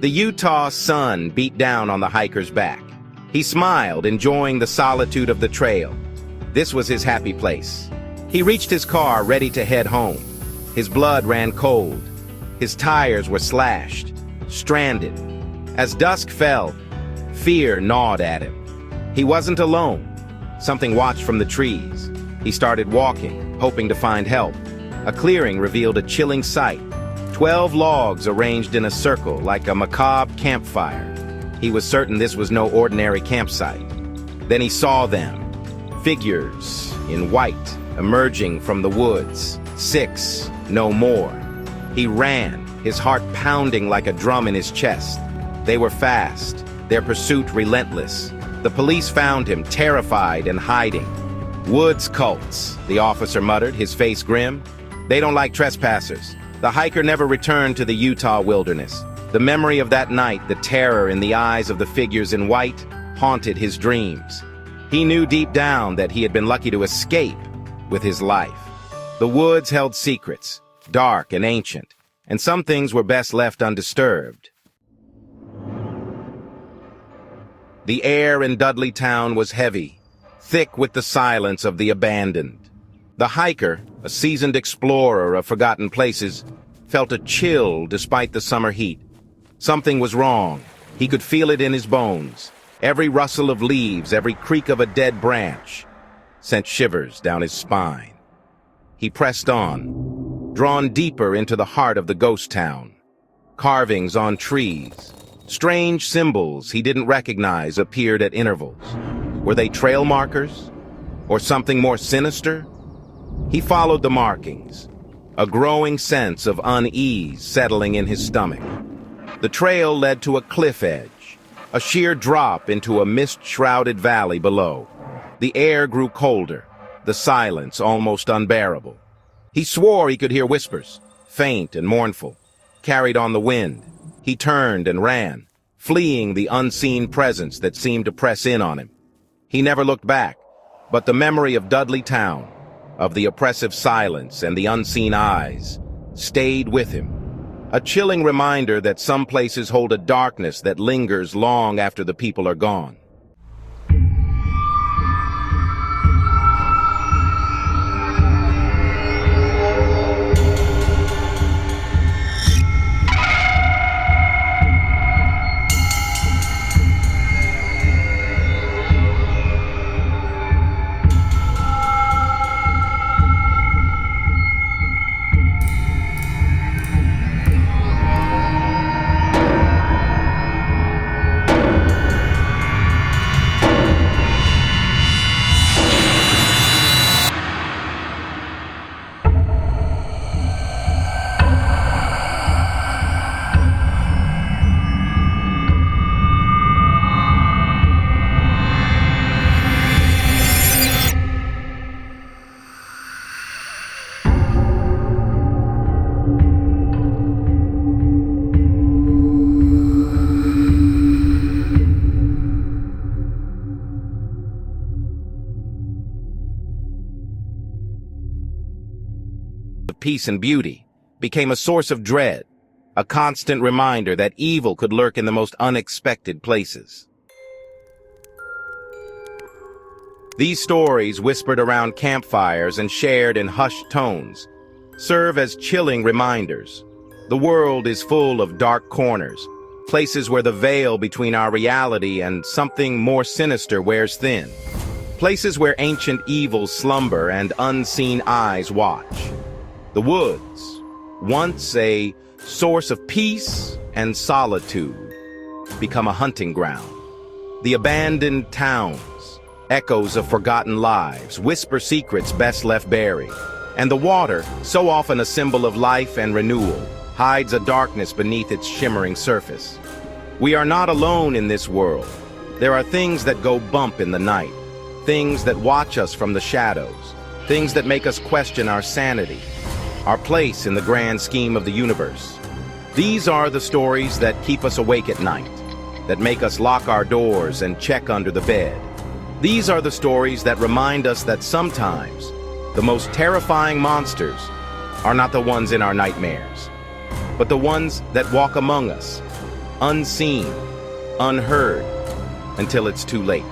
The Utah sun beat down on the hiker's back. He smiled, enjoying the solitude of the trail. This was his happy place. He reached his car, ready to head home. His blood ran cold. His tires were slashed, stranded. As dusk fell, fear gnawed at him. He wasn't alone. Something watched from the trees. He started walking, hoping to find help. A clearing revealed a chilling sight. 12 logs arranged in a circle like a macabre campfire. He was certain this was no ordinary campsite. Then he saw them. Figures in white emerging from the woods. 6, no more. He ran, his heart pounding like a drum in his chest. They were fast, their pursuit relentless. The police found him, terrified and hiding. Woods cults, the officer muttered, his face grim. They don't like trespassers. The hiker never returned to the Utah wilderness. The memory of that night, the terror in the eyes of the figures in white, haunted his dreams. He knew deep down that he had been lucky to escape with his life. The woods held secrets, dark and ancient, and some things were best left undisturbed. The air in Dudley town was heavy, thick with the silence of the abandoned. The hiker, a seasoned explorer of forgotten places, felt a chill despite the summer heat. Something was wrong. He could feel it in his bones. Every rustle of leaves, every creak of a dead branch sent shivers down his spine. He pressed on, drawn deeper into the heart of the ghost town. Carvings on trees, strange symbols he didn't recognize appeared at intervals. Were they trail markers? Or something more sinister? He followed the markings, a growing sense of unease settling in his stomach. The trail led to a cliff edge, a sheer drop into a mist-shrouded valley below. The air grew colder, the silence almost unbearable. He swore he could hear whispers, faint and mournful, carried on the wind. He turned and ran, fleeing the unseen presence that seemed to press in on him. He never looked back, but the memory of Dudley town, of the oppressive silence and the unseen eyes, stayed with him. A chilling reminder that some places hold a darkness that lingers long after the people are gone. Peace and beauty became a source of dread, a constant reminder that evil could lurk in the most unexpected places. These stories, whispered around campfires and shared in hushed tones, serve as chilling reminders. The world is full of dark corners, places where the veil between our reality and something more sinister wears thin, places where ancient evils slumber and unseen eyes watch. The woods, once a source of peace and solitude, become a hunting ground. The abandoned towns, echoes of forgotten lives, whisper secrets best left buried. And the water, so often a symbol of life and renewal, hides a darkness beneath its shimmering surface. We are not alone in this world. There are things that go bump in the night, things that watch us from the shadows, things that make us question our sanity, our place in the grand scheme of the universe. These are the stories that keep us awake at night, that make us lock our doors and check under the bed. These are the stories that remind us that sometimes the most terrifying monsters are not the ones in our nightmares, but the ones that walk among us, unseen, unheard, until it's too late.